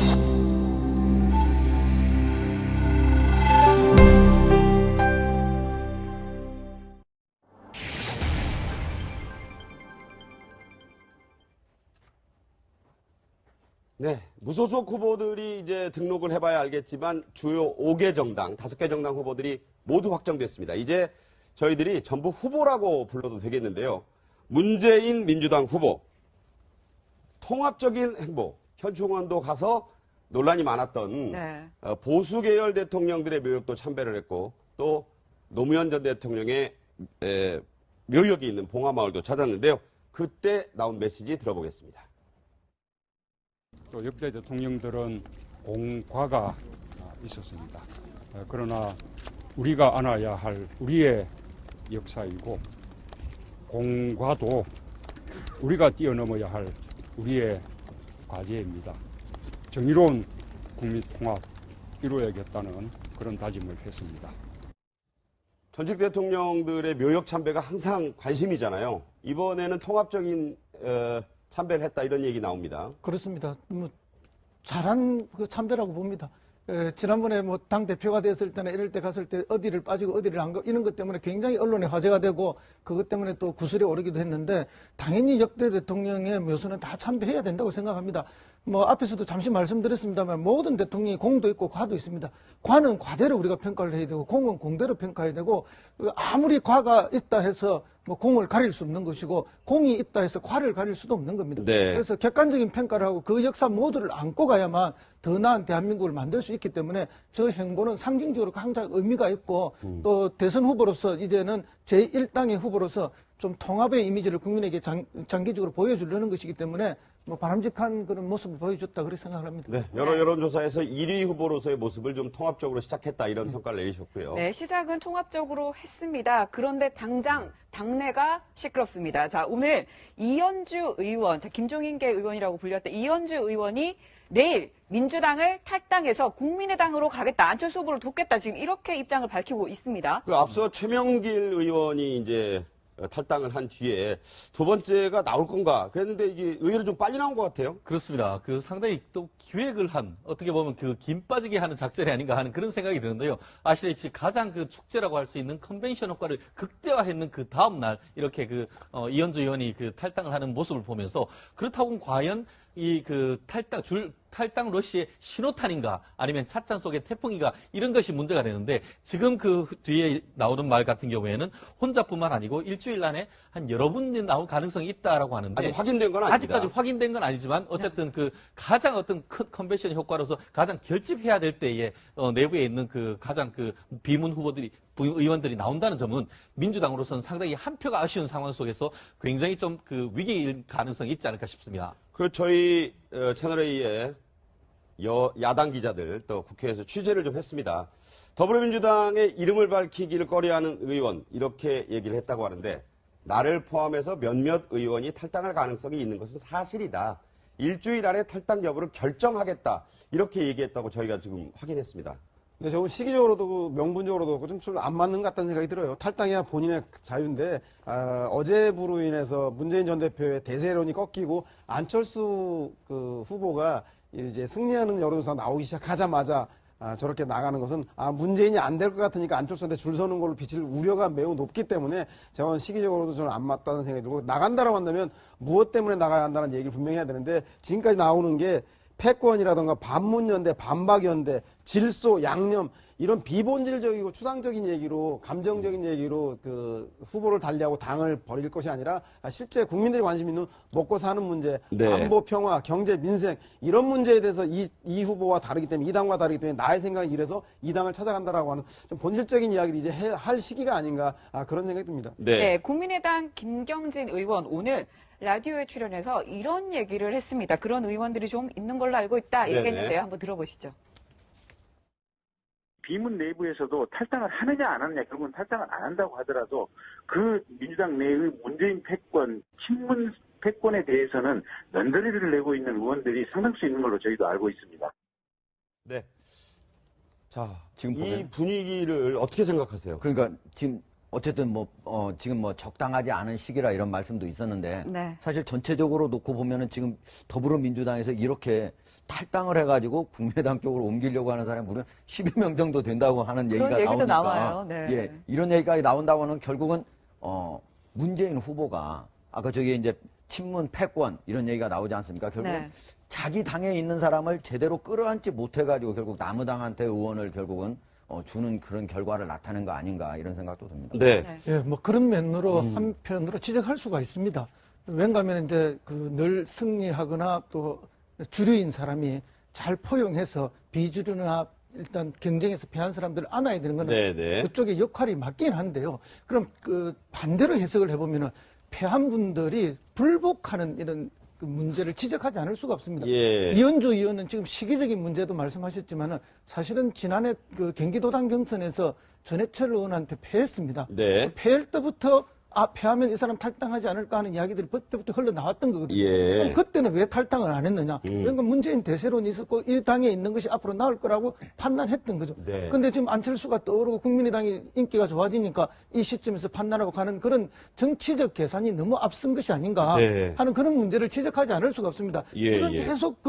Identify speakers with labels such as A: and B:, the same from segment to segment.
A: 네, 무소속 후보들이 이제 등록을 해봐야 알겠지만 주요 5개 정당, 5개 정당 후보들이 모두 확정됐습니다. 이제 저희들이 전부 후보라고 불러도 되겠는데요. 문재인 민주당 후보, 통합적인 행보, 현충원도 가서 논란이 많았던 보수 계열 대통령들의 묘역도 참배를 했고 또 노무현 전 대통령의 묘역이 있는 봉화마을도 찾았는데요. 그때 나온 메시지 들어보겠습니다.
B: 또 역대 대통령들은 공과가 있었습니다. 그러나 우리가 안아야 할 우리의 역사이고 공과도 우리가 뛰어넘어야 할 우리의 과제입니다. 정의로운 국민 통합 이루어야겠다는 그런 다짐을 했습니다.
A: 전직 대통령들의 묘역 참배가 항상 관심이잖아요. 이번에는 통합적인 참배를 했다 이런 얘기 나옵니다.
C: 그렇습니다. 뭐 잘한 그 참배라고 봅니다. 지난번에 뭐 당 대표가 됐을 때나 이럴 때 갔을 때 어디를 빠지고 어디를 안 가고 이런 것 때문에 굉장히 언론에 화제가 되고 그것 때문에 또 구설에 오르기도 했는데 당연히 역대 대통령의 묘소는 다 참배해야 된다고 생각합니다. 뭐 앞에서도 잠시 말씀드렸습니다만 모든 대통령이 공도 있고 과도 있습니다. 과는 과대로 우리가 평가를 해야 되고 공은 공대로 평가해야 되고 아무리 과가 있다 해서 뭐 공을 가릴 수 없는 것이고 공이 있다 해서 과를 가릴 수도 없는 겁니다.
A: 네.
C: 그래서 객관적인 평가를 하고 그 역사 모두를 안고 가야만 더 나은 대한민국을 만들 수 있기 때문에 저 행보는 상징적으로 항상 의미가 있고 또 대선 후보로서 이제는 제1당의 후보로서 좀 통합의 이미지를 국민에게 장기적으로 보여주려는 것이기 때문에 뭐 바람직한 그런 모습을 보여줬다 그렇게 생각을 합니다.
A: 네, 여러 여론조사에서 1위 후보로서의 모습을 좀 통합적으로 시작했다 이런 평가를 내리셨고요.
D: 네, 시작은 통합적으로 했습니다. 그런데 당장 당내가 시끄럽습니다. 자, 오늘 이현주 의원, 김종인계 의원이라고 불렸던 이현주 의원이 내일 민주당을 탈당해서 국민의당으로 가겠다, 안철수 후보를 돕겠다 지금 이렇게 입장을 밝히고 있습니다.
A: 앞서 최명길 의원이 이제 탈당을 한 뒤에 두 번째가 나올 건가 그랬는데 이게 의외로 좀 빨리 나온 것 같아요.
E: 그렇습니다. 상당히 또 기획을 한 어떻게 보면 김 빠지게 하는 작전이 아닌가 하는 그런 생각이 드는데요. 아시다시피 가장 축제라고 할 수 있는 컨벤션 효과를 극대화했는 그 다음 날 이렇게 이현주 의원이 탈당을 하는 모습을 보면서 그렇다고 과연 탈당 러시의 신호탄인가 아니면 찻잔 속의 태풍인가 이런 것이 문제가 되는데 지금 그 뒤에 나오는 말 같은 경우에는 혼자뿐만 아니고 일주일 안에 한 여러 분이 나올 가능성이 있다라고 하는데
A: 아직 확인된 건 아닙니다.
E: 아직까지 확인된 건 아니지만 어쨌든 가장 어떤 큰 컨벤션 효과로서 가장 결집해야 될 때에 내부에 있는 가장 비문 후보들이 의원들이 나온다는 점은 민주당으로서는 상당히 한 표가 아쉬운 상황 속에서 굉장히 좀 위기일 가능성이 있지 않을까 싶습니다.
A: 저희 채널A의 야당 기자들 또 국회에서 취재를 좀 했습니다. 더불어민주당의 이름을 밝히기를 꺼려하는 의원 이렇게 얘기를 했다고 하는데 나를 포함해서 몇몇 의원이 탈당할 가능성이 있는 것은 사실이다. 일주일 안에 탈당 여부를 결정하겠다. 이렇게 얘기했다고 저희가 지금 확인했습니다.
F: 네, 저건 시기적으로도 명분적으로도 좀 안 맞는 것 같다는 생각이 들어요. 탈당해야 본인의 자유인데 어제부로 인해서 문재인 전 대표의 대세론이 꺾이고 안철수 후보가 이제 승리하는 여론조사 나오기 시작하자마자 저렇게 나가는 것은 문재인이 안 될 것 같으니까 안철수한테 줄 서는 걸로 비칠 우려가 매우 높기 때문에 저는 시기적으로도 저는 안 맞다는 생각이 들고 나간다라고 한다면 무엇 때문에 나가야 한다는 얘기를 분명히 해야 되는데 지금까지 나오는 게 패권이라든가 반문연대, 반박연대, 질소, 양념 이런 비본질적이고 추상적인 얘기로 감정적인 얘기로 후보를 달리하고 당을 버릴 것이 아니라 실제 국민들이 관심 있는 먹고 사는 문제, 안보, 평화, 경제, 민생 이런 문제에 대해서 이 후보와 다르기 때문에 이 당과 다르기 때문에 나의 생각이 이래서 이 당을 찾아간다라고 하는 좀 본질적인 이야기를 이제 할 시기가 아닌가 그런 생각이 듭니다.
D: 네, 국민의당 김경진 의원 오늘 라디오에 출연해서 이런 얘기를 했습니다. 그런 의원들이 좀 있는 걸로 알고 있다 이렇게 했는데요. 한번 들어보시죠.
G: 비문 내부에서도 탈당을 하느냐 안 하느냐 결국은 탈당을 안 한다고 하더라도 민주당 내의 문재인 패권, 친문 패권에 대해서는 면도리를 내고 있는 의원들이 상당수 있는 걸로 저희도 알고 있습니다.
A: 네. 자, 지금 이 분위기를 어떻게 생각하세요?
H: 그러니까 지금 어쨌든 지금 적당하지 않은 시기라 이런 말씀도 있었는데 사실 전체적으로 놓고 보면은 지금 더불어민주당에서 이렇게 탈당을 해가지고 국민의당 쪽으로 옮기려고 하는 사람이 무려 10여 명 정도 된다고 하는
D: 그런
H: 얘기가
D: 얘기도
H: 나오니까
D: 나와요. 네.
H: 예, 이런 얘기까지 나온다고 하면 결국은 문재인 후보가 아까 저기 이제 친문 패권 이런 얘기가 나오지 않습니까? 결국은
D: 네.
H: 자기 당에 있는 사람을 제대로 끌어안지 못해가지고 결국 남의당한테 의원을 결국은 주는 그런 결과를 나타낸 거 아닌가 이런 생각도 듭니다.
A: 네.
D: 네.
C: 예, 뭐 그런 면으로 한편으로 지적할 수가 있습니다. 왜냐하면 이제 그 늘 승리하거나 또 주류인 사람이 잘 포용해서 비주류나 일단 경쟁에서 패한 사람들을 안아야 되는 거는
A: 네네.
C: 그쪽의 역할이 맞긴 한데요. 그럼 그 반대로 해석을 해보면은 패한 분들이 불복하는 이런 그 문제를 지적하지 않을 수가 없습니다.
A: 예.
C: 이현주 의원은 지금 시기적인 문제도 말씀하셨지만은 사실은 지난해 그 경기도당 경선에서 전해철 의원한테 패했습니다.
A: 네.
C: 패할 때부터 패하면 이 사람 탈당하지 않을까 하는 이야기들이 그때부터 흘러나왔던 거거든요.
A: 예.
C: 그럼 그때는 왜 탈당을 안 했느냐? 그러니까 문재인 대세론이 있었고 이 당에 있는 것이 앞으로 나을 거라고 판단했던 거죠.
A: 네.
C: 그런데 지금 안철수가 떠오르고 국민의당이 인기가 좋아지니까 이 시점에서 판단하고 가는 그런 정치적 계산이 너무 앞선 것이 아닌가
A: 네.
C: 하는 그런 문제를 지적하지 않을 수가 없습니다.
A: 예,
C: 지금
A: 예.
C: 계속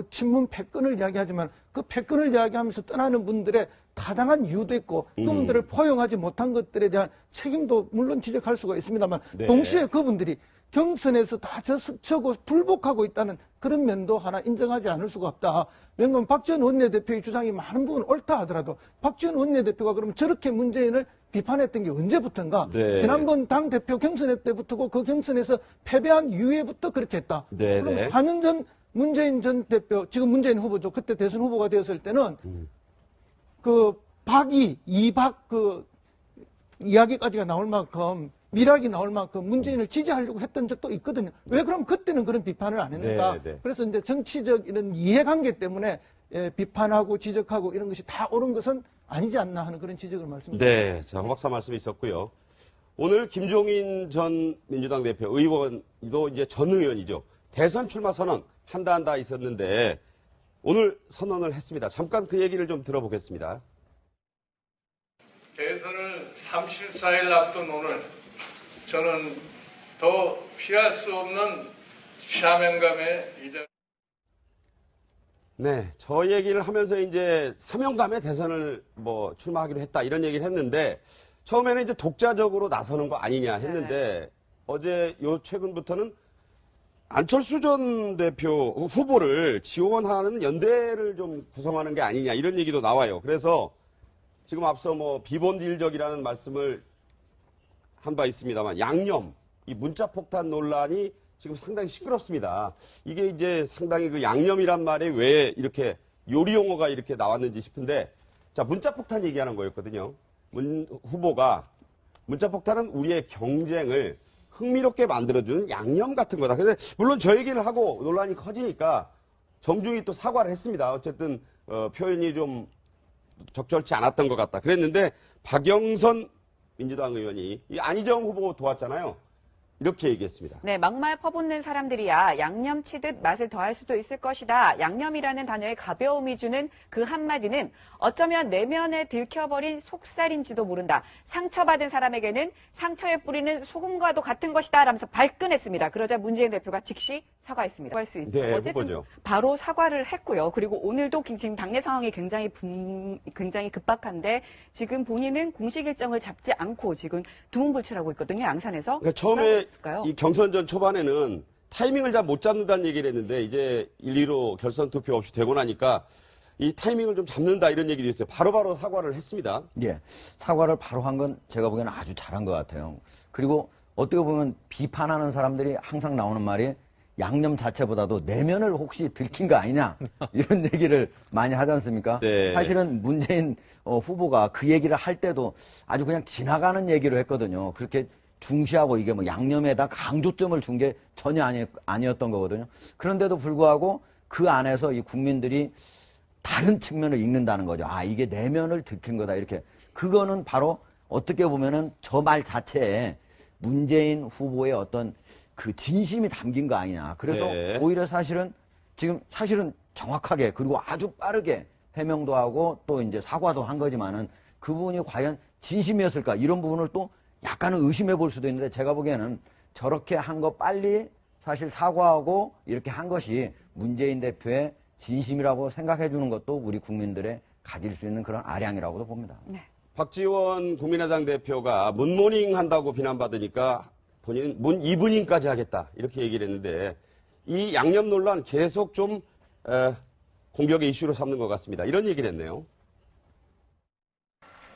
C: 친문 패권을 이야기하지만 그 패권을 이야기하면서 떠나는 분들의 타당한 이유도 있고 그분들을 포용하지 못한 것들에 대한 책임도 물론 지적할 수가 있습니다만
A: 네.
C: 동시에 그분들이 경선에서 다 져고 불복하고 있다는 그런 면도 하나 인정하지 않을 수가 없다. 왜냐하면 박지원 원내대표의 주장이 많은 부분 옳다 하더라도 박지원 원내대표가 그러면 저렇게 문재인을 비판했던 게 언제부터인가?
A: 네.
C: 지난번 당대표 경선회 때부터고 그 경선에서 패배한 이후에부터 그렇게 했다.
A: 네,
C: 그럼
A: 네.
C: 4년 전 문재인 전 대표, 지금 문재인 후보죠. 그때 대선 후보가 되었을 때는 그 이박 그 이야기까지가 나올 만큼 미락이 나올 만큼 문재인을 지지하려고 했던 적도 있거든요. 왜 그럼 그때는 그런 비판을 안 했는가?
A: 네, 네.
C: 그래서 이제 정치적 이런 이해관계 때문에 비판하고 지적하고 이런 것이 다 옳은 것은 아니지 않나 하는 그런 지적을 말씀드립니다.
A: 네. 자, 허 박사 말씀이 있었고요. 오늘 김종인 전 민주당 대표 의원도 이제 전 의원이죠. 대선 출마 선언 한다 있었는데 오늘 선언을 했습니다. 잠깐 그 얘기를 좀 들어보겠습니다.
I: 대선을 34일 앞둔 오늘 저는 더 피할 수 없는 사명감에
A: 네, 저 얘기를 하면서 이제 사명감에 대선을 출마하기로 했다 이런 얘기를 했는데 처음에는 이제 독자적으로 나서는 거 아니냐 했는데 어제 요 최근부터는 안철수 전 대표 후보를 지원하는 연대를 좀 구성하는 게 아니냐 이런 얘기도 나와요. 그래서 지금 앞서 비본질적이라는 말씀을 한 바 있습니다만 양념, 이 문자 폭탄 논란이 지금 상당히 시끄럽습니다. 이게 이제 상당히 그 양념이란 말이 왜 이렇게 요리 용어가 이렇게 나왔는지 싶은데 자, 문자 폭탄 얘기하는 거였거든요. 문 후보가 문자 폭탄은 우리의 경쟁을 흥미롭게 만들어주는 양념 같은 거다. 근데 물론 저 얘기를 하고 논란이 커지니까 정중히 또 사과를 했습니다. 어쨌든 표현이 좀 적절치 않았던 것 같다. 그랬는데 박영선 민주당 의원이 이 안희정 후보 도왔잖아요. 이렇게 얘기했습니다.
D: 네, 막말 퍼붓는 사람들이야 양념 치듯 맛을 더할 수도 있을 것이다. 양념이라는 단어의 가벼움이 주는 그 한마디는 어쩌면 내면에 들켜버린 속살인지도 모른다. 상처받은 사람에게는 상처에 뿌리는 소금과도 같은 것이다. 라면서 발끈했습니다. 그러자 문재인 대표가 즉시 사과했습니다. 할 수 있죠.
A: 네,
D: 어쨌든
A: 후보죠.
D: 바로 사과를 했고요. 그리고 오늘도 지금 당내 상황이 굉장히 급박한데 지금 본인은 공식 일정을 잡지 않고 지금 두문불출하고 있거든요. 양산에서.
A: 그러니까 처음에
D: 있을까요?
A: 이 경선전 초반에는 타이밍을 잘 못 잡는다는 얘기를 했는데 이제 1, 2로 결선 투표 없이 되고 나니까 이 타이밍을 좀 잡는다 이런 얘기도 있어요. 바로바로 사과를 했습니다.
H: 예, 사과를 바로 한 건 제가 보기에는 아주 잘한 것 같아요. 그리고 어떻게 보면 비판하는 사람들이 항상 나오는 말이 양념 자체보다도 내면을 혹시 들킨 거 아니냐 이런 얘기를 많이 하지 않습니까?
A: 네.
H: 사실은 문재인 후보가 그 얘기를 할 때도 아주 그냥 지나가는 얘기로 했거든요. 그렇게 중시하고 이게 양념에다 강조점을 준 게 전혀 아니었던 거거든요. 그런데도 불구하고 그 안에서 이 국민들이 다른 측면을 읽는다는 거죠. 아, 이게 내면을 들킨 거다. 이렇게. 그거는 바로 어떻게 보면은 저 말 자체에 문재인 후보의 어떤 그 진심이 담긴 거 아니냐. 그래서
A: 네.
H: 오히려 사실은 정확하게 그리고 아주 빠르게 해명도 하고 또 이제 사과도 한 거지만은 그분이 과연 진심이었을까 이런 부분을 또 약간은 의심해 볼 수도 있는데 제가 보기에는 저렇게 한 거 빨리 사실 사과하고 이렇게 한 것이 문재인 대표의 진심이라고 생각해 주는 것도 우리 국민들의 가질 수 있는 그런 아량이라고도 봅니다.
D: 네.
A: 박지원 국민의당 대표가 문모닝 한다고 비난받으니까 본인 문 이브닝까지 하겠다 이렇게 얘기를 했는데 이 양념 논란 계속 좀 공격의 이슈로 삼는 것 같습니다. 이런 얘기를 했네요.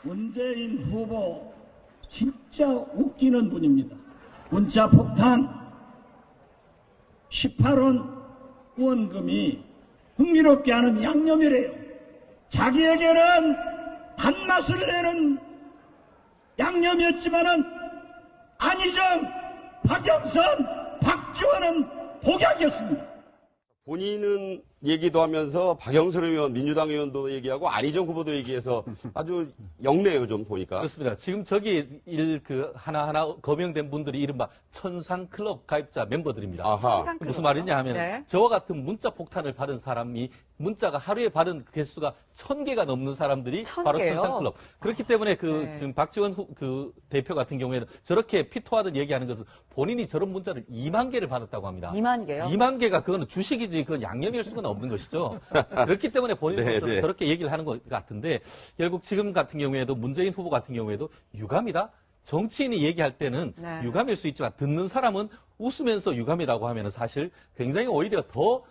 J: 문재인 후보 진짜 웃기는 분입니다. 문자 폭탄 18원 후원금이 흥미롭게 하는 양념이래요. 자기에게는 단맛을 내는 양념이었지만은 안희정, 박영선, 박지원은 복약이었습니다.
A: 본인은 얘기도 하면서 박영선 의원, 민주당 의원도 얘기하고 안희정 후보도 얘기해서 아주 영네요, 좀 보니까.
E: 그렇습니다. 지금 저기 하나하나 거명된 분들이 이른바 천상클럽 가입자 멤버들입니다.
A: 아하.
E: 무슨 말이냐 하면
D: 네.
E: 저와 같은 문자 폭탄을 받은 사람이 문자가 하루에 받은 개수가 1000개가 넘는 사람들이
D: 1000
E: 바로
D: 개요?
E: 천상클럽. 그렇기 때문에
D: 네.
E: 지금 박지원 그 대표 같은 경우에는 저렇게 피토하듯 얘기하는 것은 본인이 저런 문자를 2만 개를 받았다고 합니다.
D: 2만 개요?
E: 2만 개가 그거는 주식이지 그건 양념일 수는 없는 것이죠. 그렇기 때문에 본인은
A: 네, 네.
E: 저렇게 얘기를 하는 것 같은데 결국 지금 같은 경우에도 문재인 후보 같은 경우에도 유감이다. 정치인이 얘기할 때는
D: 네.
E: 유감일 수 있지만 듣는 사람은 웃으면서 유감이라고 하면 사실 굉장히 오히려 더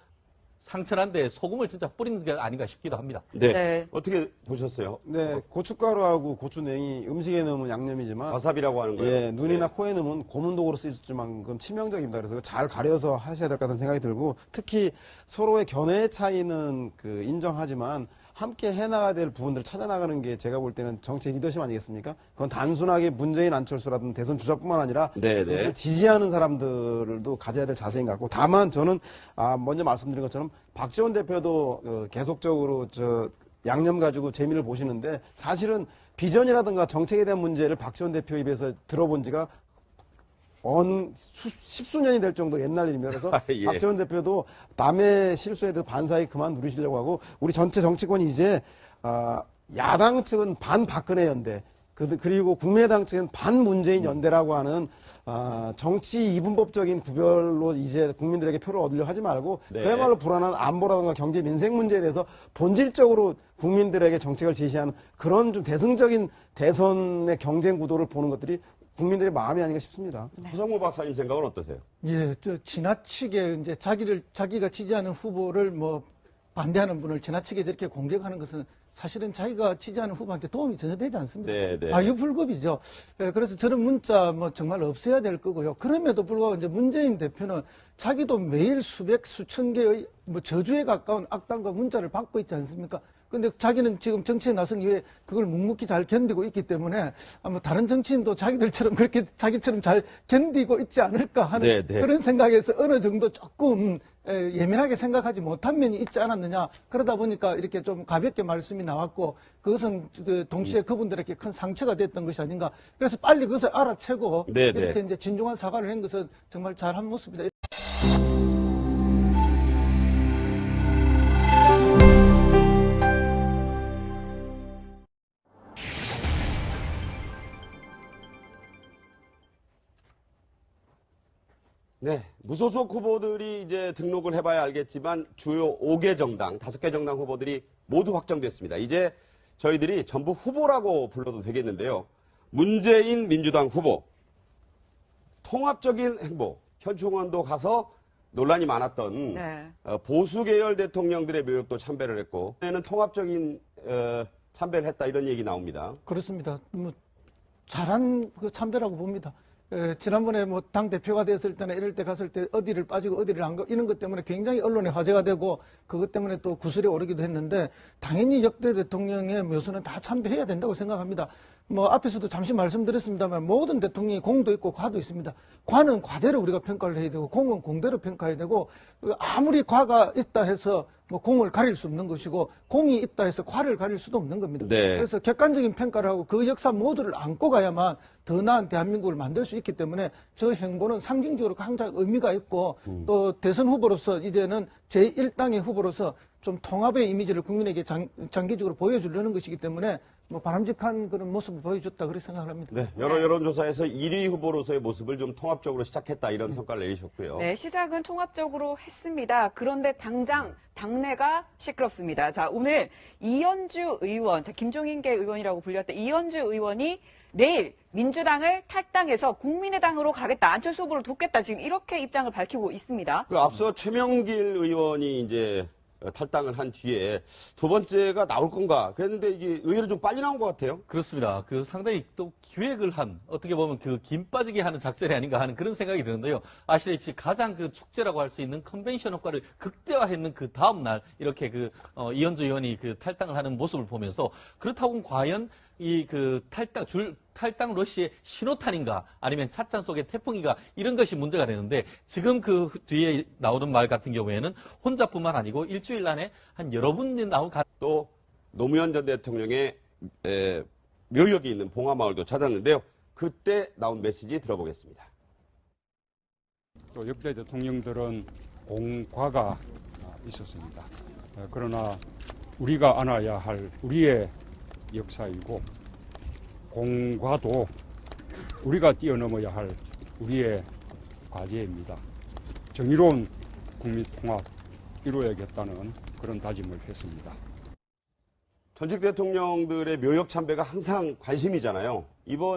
E: 상처난데 소금을 진짜 뿌리는 게 아닌가 싶기도 합니다.
A: 네.
D: 네.
A: 어떻게 보셨어요?
F: 네, 고춧가루하고 고추냉이 음식에 넣으면 양념이지만
A: 와사비라고 하는 거예요?
F: 예, 눈이나
A: 네.
F: 코에 넣으면 고문독으로 쓰일 만큼 치명적입니다. 그래서 잘 가려서 하셔야 될 것 같다는 생각이 들고 특히 서로의 견해의 차이는 인정하지만 함께 해나가야 될 부분들을 찾아나가는 게 제가 볼 때는 정치 리더십 아니겠습니까? 그건 단순하게 문재인 안철수라든 대선 주자뿐만 아니라
A: 네, 네.
F: 그것을 지지하는 사람들도 가져야 될 자세인 것 같고 다만 저는 먼저 말씀드린 것처럼 박지원 대표도 계속적으로 양념 가지고 재미를 보시는데 사실은 비전이라든가 정책에 대한 문제를 박지원 대표 입에서 들어본 지가 십수년이 될 정도로 옛날 일입니다. 그래서
A: 예.
F: 박지원 대표도 남의 실수에 대해서 반사에 그만 누리시려고 하고 우리 전체 정치권이 이제 야당 측은 반박근혜 연대 그리고 국민의당 측은 반문재인 연대라고 하는 정치 이분법적인 구별로 이제 국민들에게 표를 얻으려 하지 말고
A: 네.
F: 그야말로 불안한 안보라든가 경제 민생 문제에 대해서 본질적으로 국민들에게 정책을 제시하는 그런 좀 대승적인 대선의 경쟁 구도를 보는 것들이 국민들의 마음이 아닌가 싶습니다.
A: 허성무 박사님 생각은 어떠세요?
C: 예, 지나치게 이제 자기가 지지하는 후보를 반대하는 분을 지나치게 저렇게 공격하는 것은 사실은 자기가 지지하는 후보한테 도움이 전혀 되지 않습니다.
A: 네, 네.
C: 아유불급이죠. 예, 그래서 저런 문자 정말 없어야 될 거고요. 그럼에도 불구하고 이제 문재인 대표는 자기도 매일 수천 개의 저주에 가까운 악담과 문자를 받고 있지 않습니까? 근데 자기는 지금 정치에 나선 이후에 그걸 묵묵히 잘 견디고 있기 때문에 아마 다른 정치인도 자기들처럼 그렇게 자기처럼 잘 견디고 있지 않을까 하는
A: 네, 네.
C: 그런 생각에서 어느 정도 조금 예민하게 생각하지 못한 면이 있지 않았느냐. 그러다 보니까 이렇게 좀 가볍게 말씀이 나왔고 그것은 동시에 그분들에게 큰 상처가 됐던 것이 아닌가. 그래서 빨리 그것을 알아채고
A: 네, 네.
C: 이렇게 이제 진중한 사과를 한 것은 정말 잘한 모습이다.
A: 네, 무소속 후보들이 이제 등록을 해봐야 알겠지만 주요 5개 정당, 5개 정당 후보들이 모두 확정됐습니다. 이제 저희들이 전부 후보라고 불러도 되겠는데요. 문재인 민주당 후보, 통합적인 행보, 현충원도 가서 논란이 많았던
D: 네.
A: 보수 계열 대통령들의 묘역도 참배를 했고, 는 통합적인 참배를 했다 이런 얘기 나옵니다.
C: 그렇습니다. 잘한 참배라고 봅니다. 지난번에 당 대표가 됐을 때나 이럴 때 갔을 때 어디를 빠지고 어디를 안 가고 이런 것 때문에 굉장히 언론에 화제가 되고 그것 때문에 또 구설에 오르기도 했는데 당연히 역대 대통령의 묘수는 다 참배해야 된다고 생각합니다. 앞에서도 잠시 말씀드렸습니다만 모든 대통령이 공도 있고 과도 있습니다. 과는 과대로 우리가 평가를 해야 되고 공은 공대로 평가해야 되고 아무리 과가 있다 해서 공을 가릴 수 없는 것이고 공이 있다 해서 과를 가릴 수도 없는 겁니다.
A: 네.
C: 그래서 객관적인 평가를 하고 그 역사 모두를 안고 가야만 더 나은 대한민국을 만들 수 있기 때문에 저 행보는 상징적으로 항상 의미가 있고 또 대선 후보로서 이제는 제1당의 후보로서 좀 통합의 이미지를 국민에게 장기적으로 보여주려는 것이기 때문에 뭐 바람직한 그런 모습을 보여줬다 그렇게 생각을 합니다.
A: 네, 여러 여론조사에서 1위 후보로서의 모습을 좀 통합적으로 시작했다 이런 평가를 내리셨고요.
D: 네, 시작은 통합적으로 했습니다. 그런데 당장 당내가 시끄럽습니다. 자, 오늘 이현주 의원, 김종인계 의원이라고 불렸던 이현주 의원이 내일 민주당을 탈당해서 국민의당으로 가겠다, 안철수 후보를 돕겠다, 지금 이렇게 입장을 밝히고 있습니다.
A: 그 앞서 최명길 의원이 이제 탈당을 한 뒤에 두 번째가 나올 건가 그랬는데 이게 의외로 좀 빨리 나온 것 같아요.
E: 그렇습니다. 그 상당히 또 기획을 한, 어떻게 보면 그 김 빠지게 하는 작전이 아닌가 하는 그런 생각이 드는데요. 아시다시피 가장 그 축제라고 할 수 있는 컨벤션 효과를 극대화했는 그 다음날 이렇게 이현주 의원이 그 탈당을 하는 모습을 보면서 그렇다고 과연 이 그 탈당 러시의 신호탄인가 아니면 찻잔 속의 태풍인가 이런 것이 문제가 되는데 지금 그 뒤에 나오는 말 같은 경우에는 혼자뿐만 아니고 일주일 안에 한 여러 분이
A: 또 노무현 전 대통령의 묘역이 있는 봉화마을도 찾았는데요. 그때 나온 메시지 들어보겠습니다.
B: 또 역대 대통령들은 공과가 있었습니다. 그러나 우리가 안아야 할 우리의 역사이고 공과도 우리가 뛰어넘어야 할 우리의 과제입니다. 정의로운 국민 통합 이루어야겠다는 그런 다짐을 했습니다.
A: 전직 대통령들의 묘역 참배가 항상 관심이잖아요. 이번